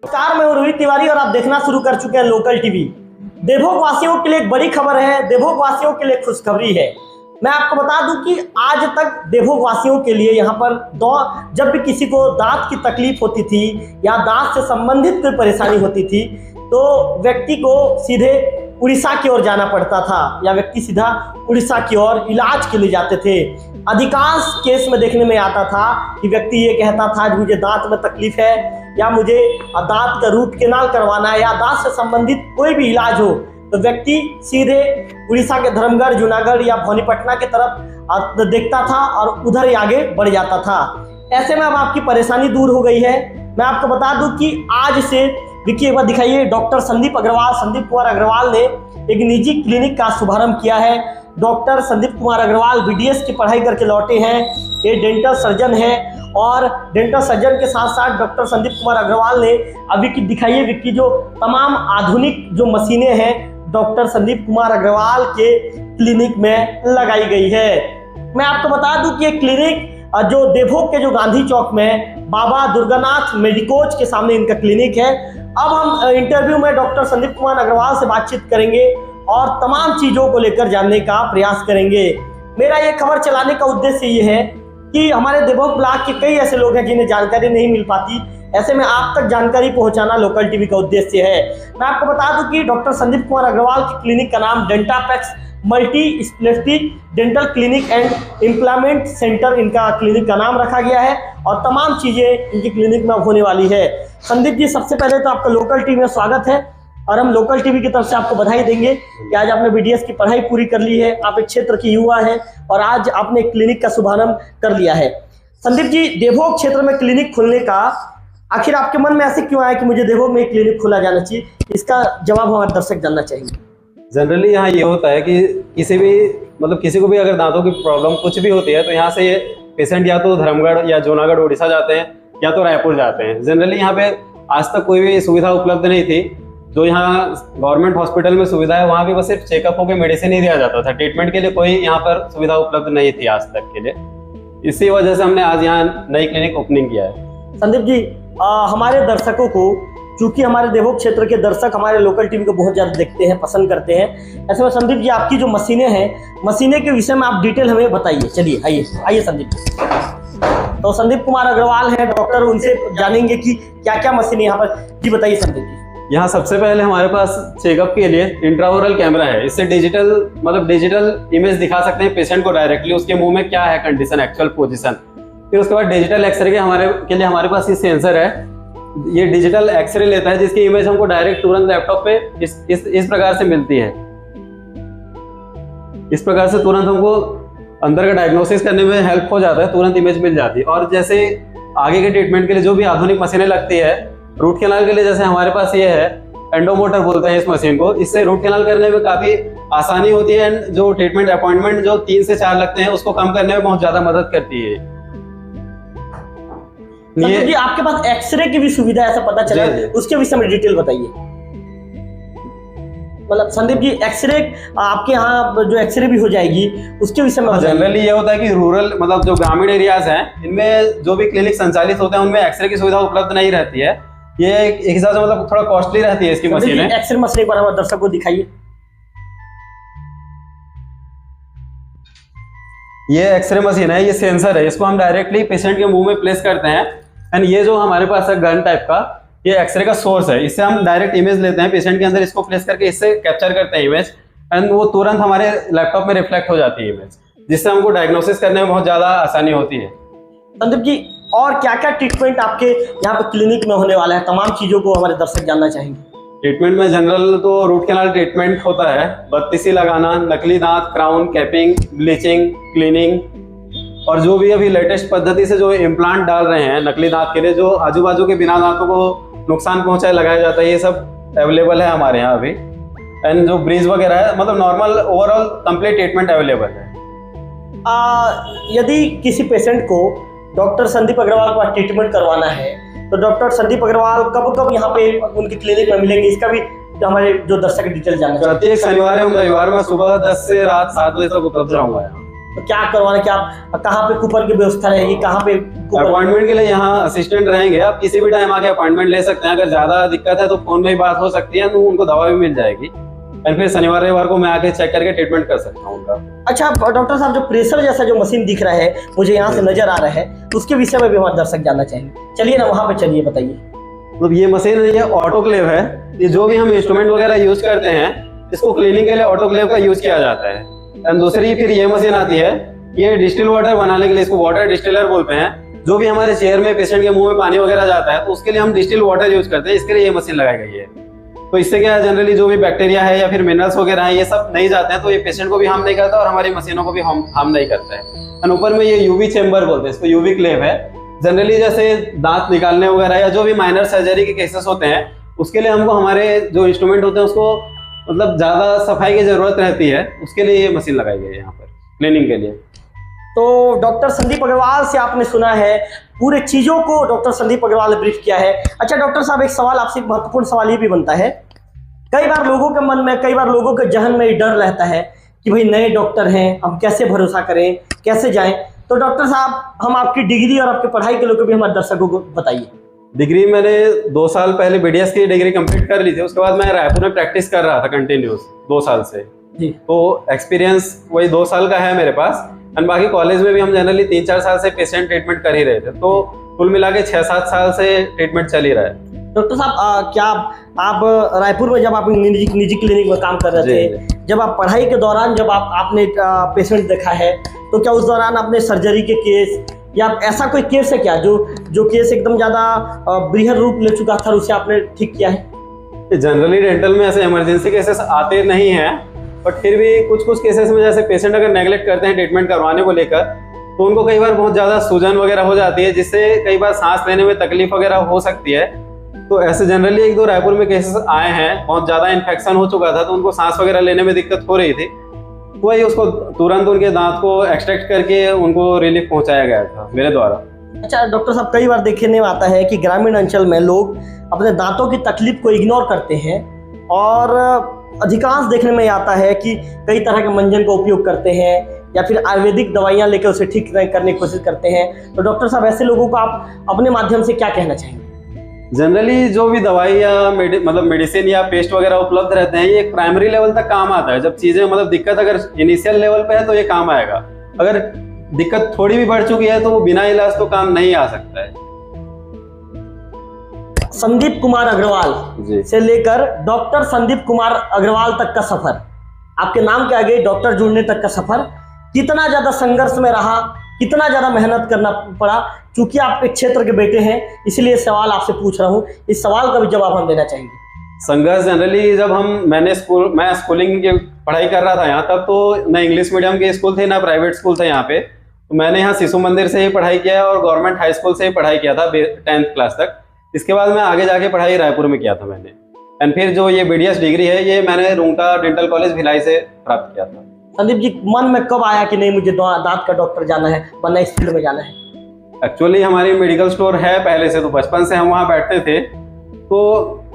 नमस्कार, मैं रोहित तिवारी और आप देखना शुरू कर चुके हैं लोकल टीवी। देवभोग वासियों के लिए एक बड़ी खबर है, देवभोग वासियों के लिए खुशखबरी है। मैं आपको बता दूं कि आज तक देवभोग वासियों के लिए यहाँ पर जब भी किसी को दांत की तकलीफ होती थी या दांत से संबंधित कोई परेशानी होती थी तो व्यक्ति को सीधे उड़ीसा की ओर जाना पड़ता था या व्यक्ति सीधा उड़ीसा की ओर इलाज के लिए जाते थे। अधिकांश केस में देखने में आता था कि व्यक्ति ये कहता था कि मुझे दांत में तकलीफ है या मुझे दांत का रूट कैनाल करवाना है या दांत से संबंधित कोई भी इलाज हो तो व्यक्ति सीधे उड़ीसा के धर्मगढ़, जूनागढ़ या भवानीपटना की तरफ देखता था और उधर ही आगे बढ़ जाता था। ऐसे में अब आपकी परेशानी दूर हो गई है। मैं आपको बता दूं कि आज से देखिए, एक बार दिखाइए, डॉक्टर संदीप कुमार अग्रवाल ने एक निजी क्लिनिक का शुभारंभ किया है। डॉक्टर संदीप कुमार अग्रवाल बीडीएस की पढ़ाई करके लौटे हैं। ये डेंटल सर्जन है और डेंटल सर्जन के साथ साथ डॉक्टर संदीप कुमार अग्रवाल ने अभी की दिखाइए विक्की जो तमाम आधुनिक जो मशीनें हैं डॉक्टर संदीप कुमार अग्रवाल के क्लिनिक में लगाई गई है। मैं आपको बता दूं कि ये क्लिनिक जो देवभोग के जो गांधी चौक में बाबा दुर्गानाथ मेडिकोज के सामने इनका क्लिनिक है। अब हम इंटरव्यू में डॉक्टर संदीप कुमार अग्रवाल से बातचीत करेंगे और तमाम चीज़ों को लेकर जानने का प्रयास करेंगे। मेरा ये खबर चलाने का उद्देश्य ये है कि हमारे देवभोग ब्लॉक के कई ऐसे लोग हैं जिन्हें जानकारी नहीं मिल पाती, ऐसे में आप तक जानकारी पहुंचाना लोकल टीवी का उद्देश्य है। मैं आपको बता दूं कि डॉक्टर संदीप कुमार अग्रवाल की क्लिनिक का नाम Dentapex multi speciality dental clinic and implant centre इनका क्लिनिक का नाम रखा गया है और तमाम चीज़ें इनकी क्लिनिक में होने वाली है। संदीप जी, सबसे पहले तो आपका लोकल टीवी में स्वागत है और हम लोकल टीवी की तरफ से आपको बधाई देंगे कि आज आपने बीडीएस की पढ़ाई पूरी कर ली है। आप एक क्षेत्र के युवा हैं और आज आपने क्लिनिक का शुभारंभ कर लिया है। संदीप जी, देवभोग क्षेत्र में क्लिनिक खोलने का आखिर आपके मन में ऐसे क्यों आया कि मुझे देवभोग में क्लिनिक खोला जाना चाहिए? इसका जवाब हमारे दर्शक जानना चाहेंगे। जनरली यहाँ ये होता है कि किसी को भी अगर दांतों की प्रॉब्लम कुछ भी होती है तो यहाँ से पेशेंट या तो धर्मगढ़ या जूनागढ़ उड़ीसा जाते हैं या तो रायपुर जाते हैं। जनरली यहाँ पे आज तक कोई भी सुविधा उपलब्ध नहीं थी। जो यहाँ गवर्नमेंट हॉस्पिटल में सुविधा है वहाँ भी बस सिर्फ चेकअप होकर मेडिसिन ही दिया जाता था। ट्रीटमेंट के लिए कोई यहाँ पर सुविधा उपलब्ध नहीं थी आज तक के लिए। इसी वजह से हमने आज यहाँ नई क्लिनिक ओपनिंग किया है। संदीप जी, हमारे दर्शकों को, चूंकि हमारे देवभोग क्षेत्र के दर्शक हमारे लोकल टीवी को बहुत ज़्यादा देखते हैं, पसंद करते हैं, ऐसे में संदीप जी आपकी जो मशीनें हैं, मशीनें के विषय में आप डिटेल हमें बताइए। चलिए आइए संदीप जी। तो संदीप कुमार अग्रवाल है डॉक्टर, उनसे जानेंगे कि क्या क्या मशीनें यहाँ पर। जी बताइए संदीप जी। यहाँ सबसे पहले हमारे पास चेकअप के लिए इंट्राओरल कैमरा है। इससे डिजिटल इमेज दिखा सकते हैं पेशेंट को डायरेक्टली, उसके मुंह में क्या है कंडीशन, एक्चुअल पोजीशन। फिर उसके बाद डिजिटल एक्सरे के लिए हमारे पास ये सेंसर है। ये डिजिटल एक्सरे लेता है जिसकी इमेज हमको डायरेक्ट तुरंत लैपटॉप पे इस प्रकार से मिलती है। इस प्रकार से तुरंत हमको अंदर का डायग्नोसिस करने में हेल्प हो जाता है, तुरंत इमेज मिल जाती है। और जैसे आगे के ट्रीटमेंट के लिए जो भी आधुनिक मशीनें लगती है, रूट कैनाल के लिए जैसे हमारे पास ये है, एंडोमोटर बोलते हैं इस मशीन को। इससे रूट कैनाल करने में काफी आसानी होती है एंड जो ट्रीटमेंट अपॉइंटमेंट जो 3 से 4 लगते हैं उसको कम करने में बहुत ज्यादा मदद करती है। संदीप जी, आपके पास एक्सरे की भी सुविधा ऐसा पता चला, उसके विषय में डिटेल बताइए। मतलब संदीप जी, एक्सरे आपके यहाँ जो एक्सरे भी हो जाएगी उसके विषय में जनरली ये होता है कि रूरल जो ग्रामीण एरियाज हैं इनमें जो भी क्लिनिक संचालित होते हैं उनमें एक्सरे की सुविधा उपलब्ध नहीं रहती है। ये एक हिसाब से थोड़ा कॉस्टली रहती है इसकी मशीन। एक्सरे मशीन एक बार हमारे दर्शक को दिखाइए। ये एक्सरे मशीन है, ये सेंसर है, इसको हम डायरेक्टली पेशेंट के मुंह में प्लेस करते हैं एंड ये जो हमारे पास है गन टाइप का, ये एक्सरे का सोर्स है। इससे हम डायरेक्ट इमेज लेते हैं पेशेंट के अंदर, इसको प्लेस करके इससे कैप्चर करते हैं इमेज एंड वो तुरंत हमारे लैपटॉप में रिफ्लेक्ट हो जाती है इमेज, जिससे हमको डायग्नोसिस करने में बहुत ज्यादा आसानी होती है। संदीप जी, और क्या क्या ट्रीटमेंट आपके यहाँ पे क्लिनिक में होने वाला है, तमाम चीजों को हमारे दर्शक जानना चाहेंगे। ट्रीटमेंट में जनरल तो रूट कैनाल ट्रीटमेंट होता है, बत्तीसी लगाना, नकली दांत, क्राउन, कैपिंग, ब्लीचिंग, क्लीनिंग और जो भी अभी लेटेस्ट पद्धति से जो इम्प्लांट डाल रहे हैं नकली दांत के लिए, जो आजू बाजू के बिना दांतों को नुकसान पहुंचाए लगाया जाता है, ये सब अवेलेबल है हमारे यहाँ अभी। एंड जो ब्रीज वगैरह है, मतलब normal overall complete treatment available है। यदि किसी पेशेंट को डॉक्टर संदीप अग्रवाल का ट्रीटमेंट करवाना है तो डॉक्टर संदीप अग्रवाल कब यहाँ पे उनकी क्लिनिक में मिलेंगे, इसका भी हमारे जो दर्शक डिटेल जानना चाहते हैं। प्रत्येक शनिवार एवं रविवार में सुबह 10 से रात 7 बजे तक उपलब्ध रहूंगा। तो क्या करवाना, क्या कहाँ पे कूपन की व्यवस्था रहेगी, कहाँ पे अपॉइंटमेंट के लिए यहाँ असिस्टेंट रहेंगे, आप किसी भी टाइम आके अपॉइंटमेंट ले सकते हैं। अगर ज्यादा दिक्कत है तो फोन में ही बात हो सकती है, तो उनको दवा भी मिल जाएगी। और फिर शनिवार रविवार को मैं आके चेक करके ट्रीटमेंट कर सकता हूँ उनका। अच्छा डॉक्टर साहब, जो प्रेशर जैसा जो मशीन दिख रहा है मुझे यहाँ से नजर आ रहा है, उसके विषय में भी हमारे दर्शक जानना चाहेंगे। चलिए ना वहाँ पे, चलिए बताइए। मतलब ये मशीन है, ये ऑटोक्लेव है। ये जो भी हम इंस्ट्रूमेंट वगैरह यूज करते हैं, इसको क्लीनिंग के लिए ऑटोक्लेव का यूज किया जाता है। और दूसरी फिर ये मशीन आती है, ये डिस्टिल वाटर बनाने के लिए, इसको वाटर डिस्टिलर बोलते हैं। जो भी हमारे चेयर में पेशेंट के मुंह में पानी वगैरह जाता है, तो उसके लिए हम डिस्टिल वाटर यूज करते हैं। इसके लिए ये मशीन लगाई गई है। तो इससे क्या है, जनरली जो भी बैक्टीरिया है या फिर मिनरल्स वगैरह है, ये सब नहीं जाते हैं, तो ये पेशेंट को भी हार्म नहीं करता और हमारी मशीनों को भी हार्म नहीं करता है। और ऊपर में ये यूवी चेम्बर बोलते हैं, इसको यूवी क्लेव है। जनरली जैसे दांत निकालने वगैरह या जो भी माइनर सर्जरी के केसेस होते हैं, उसके लिए हमको हमारे जो इंस्ट्रूमेंट होते हैं उसको मतलब ज्यादा सफाई की जरूरत रहती है, उसके लिए ये मशीन लगाई गई है यहाँ पर क्लीनिंग के लिए। तो डॉक्टर संदीप अग्रवाल से आपने सुना है, पूरे चीज़ों को डॉक्टर संदीप अग्रवाल ने ब्रीफ किया है। अच्छा डॉक्टर साहब, एक सवाल आपसे, एक महत्वपूर्ण सवाल ये भी बनता है, कई बार लोगों के मन में, कई बार लोगों के जहन में डर रहता है कि भाई नए डॉक्टर हैं, हम कैसे भरोसा करें, कैसे जाएं। तो डॉक्टर साहब, हम आपकी डिग्री और आपकी पढ़ाई के लोग भी हमारे दर्शकों को बताइए। डिग्री मैंने 2 साल पहले BDS की डिग्री कंप्लीट कर ली थी। उसके बाद मैं रायपुर में प्रैक्टिस कर रहा था कंटिन्यूस 2 साल से जी। तो एक्सपीरियंस वही 2 साल का है मेरे पास। एंड बाकी कॉलेज में भी हम जनरली 3-4 साल से पेशेंट ट्रीटमेंट कर ही रहे थे, तो कुल मिला के 6-7 साल से ट्रीटमेंट चल ही रहा है। डॉक्टर साहब, क्या आप रायपुर में जब आप निजी क्लिनिक में काम कर रहे थे, जब आप पढ़ाई के दौरान जब आपने पेशेंट देखा है, तो क्या उस दौरान आपने सर्जरी के केस या ऐसा कोई केस है क्या जो केस एकदम ज़्यादा बृहद रूप ले चुका था, उसे आपने ठीक किया है? जनरली डेंटल में ऐसे इमरजेंसी केसेस आते नहीं हैं, बट फिर भी कुछ केसेस में जैसे पेशेंट अगर नेगलेक्ट करते हैं ट्रीटमेंट करवाने को लेकर, तो उनको कई बार बहुत ज़्यादा सूजन वगैरह हो जाती है, जिससे कई बार सांस लेने में तकलीफ वगैरह हो सकती है। तो ऐसे जनरली 1-2 रायपुर में केसेस आए हैं, बहुत ज़्यादा इन्फेक्शन हो चुका था, तो उनको सांस वगैरह लेने में दिक्कत हो रही थी। वही उसको तुरंत उनके दांत को एक्सट्रैक्ट करके उनको रिलीफ पहुंचाया गया था मेरे द्वारा। अच्छा डॉक्टर साहब, कई बार देखने में आता है कि ग्रामीण अंचल में लोग अपने दांतों की तकलीफ को इग्नोर करते हैं, और अधिकांश देखने में आता है कि कई तरह के मंजन का उपयोग करते हैं या फिर आयुर्वेदिक दवाइयाँ लेकर उसे ठीक करने की कोशिश करते हैं। तो डॉक्टर साहब, ऐसे लोगों को आप अपने माध्यम से क्या कहना चाहेंगे? जनरली जो भी दवाई या मतलब मेडिसिन या पेस्ट वगैरह उपलब्ध रहते हैं, ये एक प्राइमरी लेवल तक काम आता है। जब चीजें मतलब दिक्कत अगर इनिशियल लेवल पे है तो ये काम आएगा, अगर दिक्कत थोड़ी भी बढ़ चुकी है तो वो बिना इलाज तो काम नहीं आ सकता है। संदीप कुमार अग्रवाल से लेकर डॉक्टर संदीप कुमार अग्रवाल तक का सफर, आपके नाम के आगे डॉक्टर जुड़ने तक का सफर, कितना ज्यादा संघर्ष में रहा, कितना ज्यादा मेहनत करना पड़ा? चूंकि आप एक क्षेत्र के बेटे हैं, इसलिए सवाल आपसे पूछ रहा हूँ, इस सवाल का भी जवाब हम देना चाहेंगे। संघर्ष जनरली जब मैं स्कूलिंग की पढ़ाई कर रहा था यहाँ, तब तो ना इंग्लिश मीडियम के स्कूल थे ना प्राइवेट स्कूल थे यहाँ पे। तो मैंने यहाँ शिशु मंदिर से ही पढ़ाई किया है और गवर्नमेंट हाई स्कूल से ही पढ़ाई किया था 10th क्लास तक। इसके बाद मैं आगे जाके पढ़ाई रायपुर में किया था मैंने। एंड फिर जो ये BDS डिग्री है, ये मैंने रूंका डेंटल कॉलेज भिलाई से प्राप्त किया था। संदीप जी, मन में कब आया कि नहीं मुझे दांत का डॉक्टर जाना है, वरना इस फील्ड में जाना है? एक्चुअली हमारी मेडिकल स्टोर है पहले से, तो बचपन से हम वहाँ बैठते थे, तो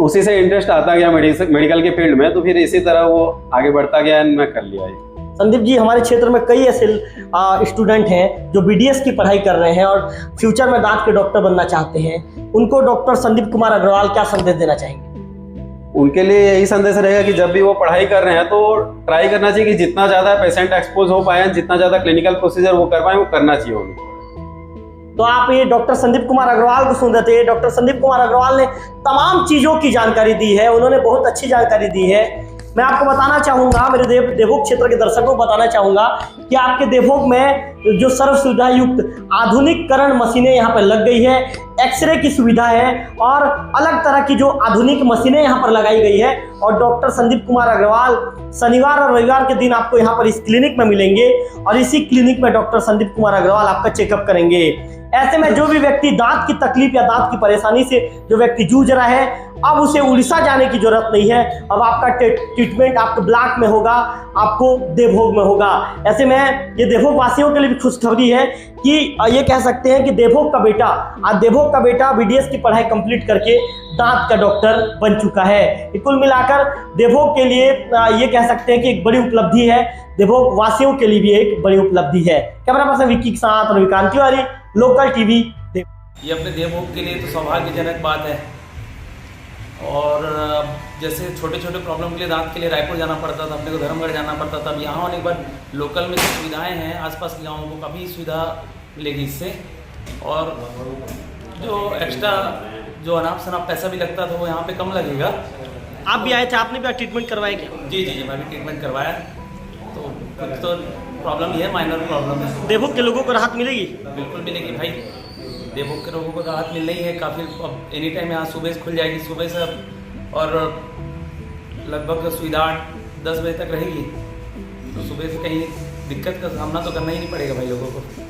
उसी से इंटरेस्ट आता गया मेडिकल के फील्ड में, तो फिर इसी तरह वो आगे बढ़ता गया एंड मैं कर लिया। संदीप जी, हमारे क्षेत्र में कई ऐसे स्टूडेंट हैं जो BDS की पढ़ाई कर रहे हैं और फ्यूचर में दांत के डॉक्टर बनना चाहते हैं, उनको डॉक्टर संदीप कुमार अग्रवाल क्या संदेश देना चाहेंगे? उनके लिए यही संदेश रहेगा कि जब भी वो पढ़ाई कर रहे हैं तो ट्राई करना चाहिए कि जितना ज़्यादा पेशेंट एक्सपोज हो पाए, जितना ज़्यादा क्लिनिकल प्रोसीजर वो कर पाए, वो करना चाहिए उनको। तो आप ये डॉक्टर संदीप कुमार अग्रवाल को सुन रहे थे। डॉक्टर संदीप कुमार अग्रवाल ने तमाम चीज़ों की जानकारी दी है, उन्होंने बहुत अच्छी जानकारी दी है। मैं आपको बताना चाहूँगा, मेरे देवभोग क्षेत्र के दर्शकों को बताना चाहूँगा कि आपके देवभोग में जो सर्व सुविधा युक्त आधुनिकरण मशीनें यहाँ पर लग गई है, एक्सरे की सुविधा है और अलग तरह की जो आधुनिक मशीनें यहाँ पर लगाई गई है। और डॉक्टर संदीप कुमार अग्रवाल शनिवार और रविवार के दिन आपको यहाँ पर इस क्लिनिक में मिलेंगे और इसी क्लिनिक में डॉक्टर संदीप कुमार अग्रवाल आपका चेकअप करेंगे। ऐसे में जो भी व्यक्ति दांत की तकलीफ या दांत की परेशानी से जो व्यक्ति जूझ रहा है, अब उसे उड़ीसा जाने की जरूरत नहीं है। अब आपका ट्रीटमेंट आपके ब्लॉक में होगा, आपको देवभोग में होगा। ऐसे में ये देवभोग वासियों के लिए भी खुशखबरी है कि ये कह सकते हैं कि देवभोग का बेटा, आज देवभोग का बेटा बीडीएस की पढ़ाई कंप्लीट करके दांत का डॉक्टर बन चुका है। कुल मिलाकर देवभोग के लिए ये कह सकते हैं कि एक बड़ी उपलब्धि है, देवभोग वासियों के लिए भी एक बड़ी उपलब्धि है। कैमरा पर्सन विक्की के साथ रविकांत तिवारी, लोकल टीवी। ये अपने देवभोग के लिए तो सौभाग्यजनक बात है। और जैसे छोटे छोटे प्रॉब्लम के लिए दांत के लिए रायपुर जाना पड़ता था, अपने को धर्मगढ़ जाना पड़ता था, अब यहाँ होने के बाद लोकल में जो सुविधाएं हैं आसपास के गाँवों को काफ़ी सुविधा मिलेगी इससे। और जो एक्स्ट्रा जो अनाप शनाप पैसा भी लगता था वो यहाँ पे कम लगेगा। आप भी आए थे, आपने भी ट्रीटमेंट करवाया क्या? जी जी जी, मैं भी ट्रीटमेंट करवाया। तो कुछ तो प्रॉब्लम ही है, माइनर प्रॉब्लम है। देवभोग के लोगों को राहत मिलेगी? बिल्कुल मिलेगी भाई, देवभोग के लोगों को राहत मिल रही है काफ़ी। अब एनी टाइम यहाँ सुबह से खुल जाएगी, सुबह से, और लगभग सुविधा 10 बजे तक रहेगी। तो सुबह से कहीं दिक्कत का सामना तो करना ही नहीं पड़ेगा भाई लोगों को।